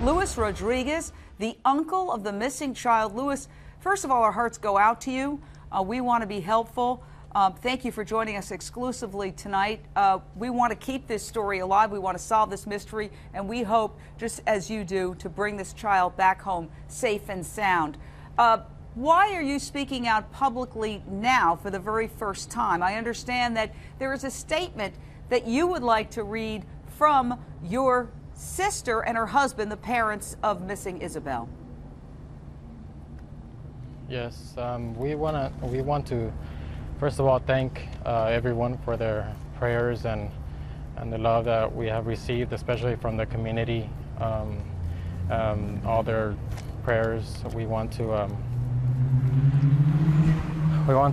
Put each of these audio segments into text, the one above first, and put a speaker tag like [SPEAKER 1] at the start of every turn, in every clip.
[SPEAKER 1] Luis Rodriguez, the uncle of the missing child. Luis, first of all, our hearts go out to you. We want to be helpful. Thank you for joining us exclusively tonight. We want to keep this story alive. We want to solve this mystery, and we hope, just as you do, to bring this child back home safe and sound. Why are you speaking out publicly now for the very first time? I understand that there is a statement that you would like to read from your sister and her husband, the parents of missing Isabel.
[SPEAKER 2] Yes, we want to first of all thank everyone for their prayers and the love that we have received, especially from the community. All their prayers. We want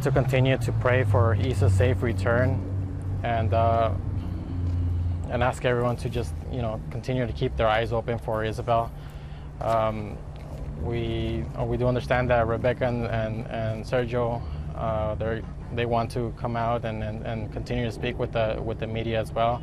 [SPEAKER 2] to continue to pray for Isa's safe return, and ask everyone to just, continue to keep their eyes open for Isabel. We do understand that Rebecca and Sergio, they want to come out and continue to speak with the media as well.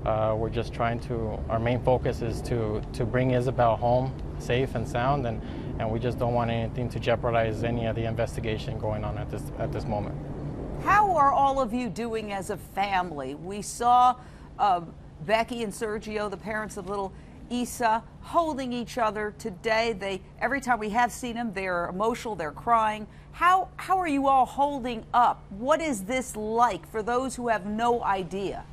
[SPEAKER 2] We're just trying to, our main focus is to bring Isabel home safe and sound, and we just don't want anything to jeopardize any of the investigation going on at this moment.
[SPEAKER 1] How are all of you doing as a family? We saw Becky and Sergio, the parents of little Isa, holding each other today. Every time we have seen them, they're emotional, they're crying. How are you all holding up? What is this like for those who have no idea?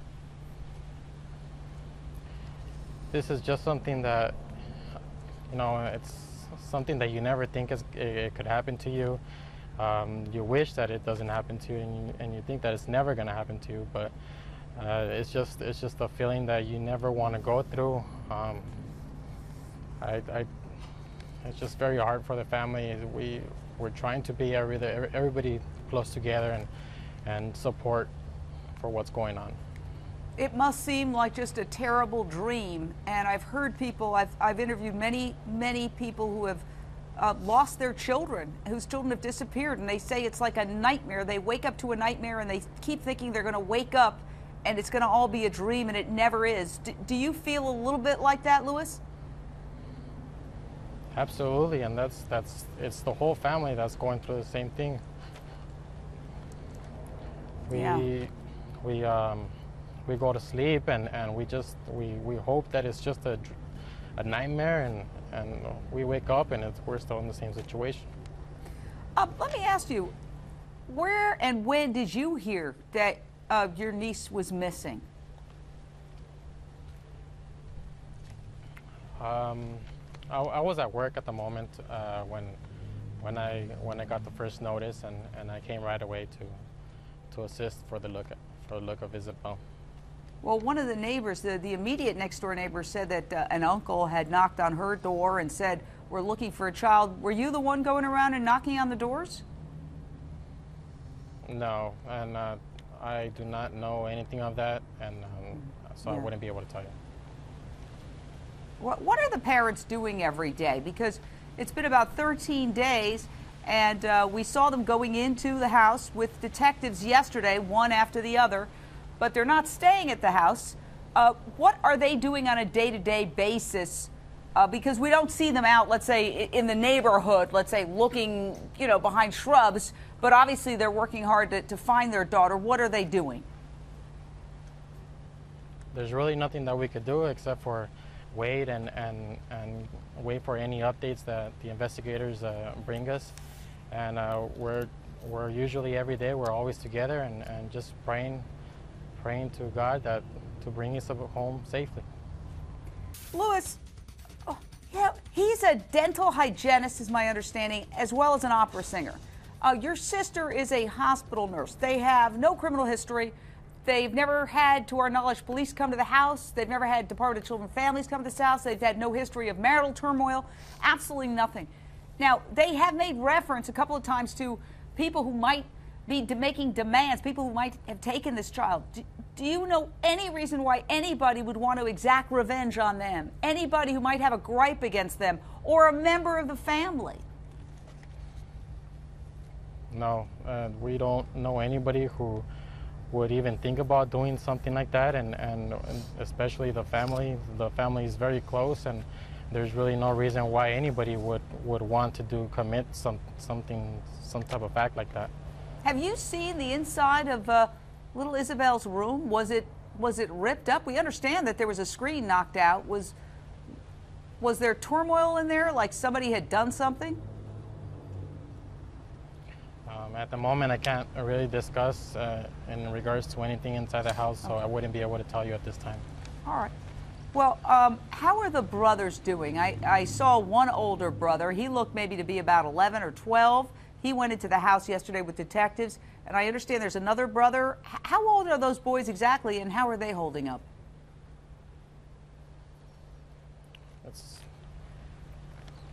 [SPEAKER 2] This is just something that, it's something that you never think it could happen to you. You wish that it doesn't happen to you, and you think that it's never going to happen to you, but it's just a feeling that you never want to go through. It's just very hard for the family. We're trying to be everybody close together and support for what's going on.
[SPEAKER 1] It must seem like just a terrible dream, and I've heard people, I've interviewed many people who have lost their children, whose children have disappeared, and they say it's like a nightmare. They wake up to a nightmare and they keep thinking they're going to wake up and it's going to all be a dream, and it never is. Do you feel a little bit like that, Luis?
[SPEAKER 2] Absolutely, and it's the whole family that's going through the same thing. We go to sleep and we hope that it's just a nightmare, and we wake up and we're still in the same situation.
[SPEAKER 1] Let me ask you, where and when did you hear that your niece was missing?
[SPEAKER 2] I was at work at the moment when I got the first notice, and I came right away to assist for the look of Isabel.
[SPEAKER 1] Well, one of the neighbors, the immediate next door neighbor, said that an uncle had knocked on her door and said, "We're looking for a child." Were you the one going around and knocking on the doors?
[SPEAKER 2] No, and I do not know anything of that, and so I wouldn't be able to tell you.
[SPEAKER 1] What are the parents doing every day? Because it's been about 13 days, and we saw them going into the house with detectives yesterday, one after the other, but they're not staying at the house. What are they doing on a day-to-day basis? Because we don't see them out, let's say, in the neighborhood, let's say, looking, behind shrubs, but obviously they're working hard to find their daughter. What are they doing?
[SPEAKER 2] There's really nothing that we could do except for wait and wait for any updates that the investigators bring us. And we're usually every day, we're always together and just praying to God to bring us home safely.
[SPEAKER 1] Luis, he's a dental hygienist, is my understanding, as well as an opera singer. Your sister is a hospital nurse. They have no criminal history. They've never had, to our knowledge, police come to the house. They've never had Department of Children and Families come to this house. They've had no history of marital turmoil, absolutely nothing. Now, they have made reference a couple of times to people who might be making demands, people who might have taken this child. Do you know any reason why anybody would want to exact revenge on them? Anybody who might have a gripe against them or a member of the family? No,
[SPEAKER 2] we don't know anybody who would even think about doing something like that, and especially the family. The family is very close, and there's really no reason why anybody would want to commit some type of act like that.
[SPEAKER 1] Have you seen the inside of little Isabel's room? Was it ripped up? We understand that there was a screen knocked out. Was there turmoil in there, like somebody had done something?
[SPEAKER 2] At the moment, I can't really discuss in regards to anything inside the house, so I wouldn't be able to tell you at this time.
[SPEAKER 1] All right. Well, how are the brothers doing? I saw one older brother. He looked maybe to be about 11 or 12. He went into the house yesterday with detectives, and I understand there's another brother. How old are those boys exactly, and how are they holding up?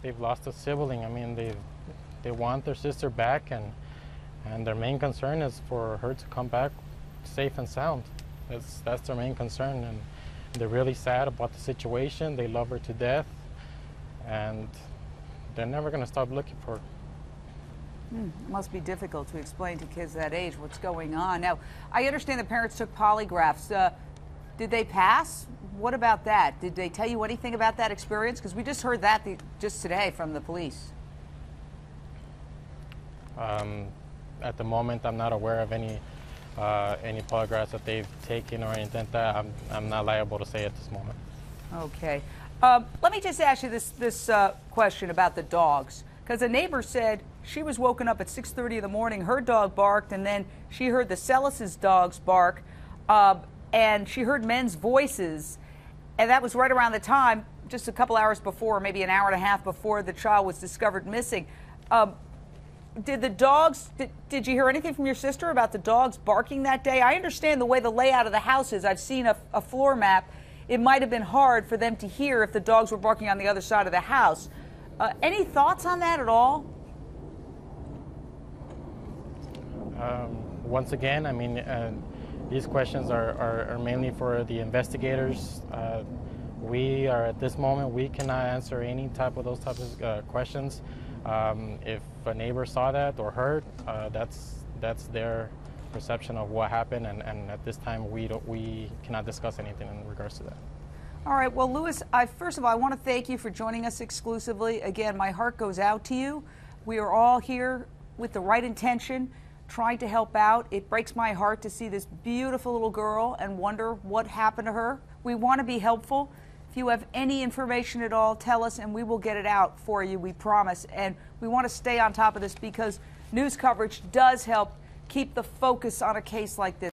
[SPEAKER 2] They've lost a sibling. I mean, they want their sister back, and their main concern is for her to come back safe and sound. That's their main concern, and they're really sad about the situation. They love her to death, and they're never going to stop looking for her.
[SPEAKER 1] It must be difficult to explain to kids that age what's going on. Now, I understand the parents took polygraphs. Did they pass? What about that? Did they tell you anything about that experience? Because we just heard that just today from the police.
[SPEAKER 2] At the moment, I'm not aware of any polygraphs that they've taken or anything like that. I'm not liable to say at this moment.
[SPEAKER 1] Okay. Let me just ask you this question about the dogs. Because a neighbor said she was woken up at 6:30 in the morning, her dog barked, and then she heard the Celis' dogs bark, and she heard men's voices. And that was right around the time, just a couple hours before, maybe an hour and a half before the child was discovered missing. Did the dogs, did you hear anything from your sister about the dogs barking that day? I understand the way the layout of the house is. I've seen a floor map. It might have been hard for them to hear if the dogs were barking on the other side of the house. Any thoughts on that at all?
[SPEAKER 2] Once again, I mean, these questions are mainly for the investigators. We are, at this moment, we cannot answer any type of those types of questions. If a neighbor saw that or heard, that's their perception of what happened, and at this time we cannot discuss anything in regards to that.
[SPEAKER 1] All right. Well, Louis, first of all, I want to thank you for joining us exclusively. Again, my heart goes out to you. We are all here with the right intention, trying to help out. It breaks my heart to see this beautiful little girl and wonder what happened to her. We want to be helpful. If you have any information at all, tell us and we will get it out for you, we promise. And we want to stay on top of this because news coverage does help keep the focus on a case like this.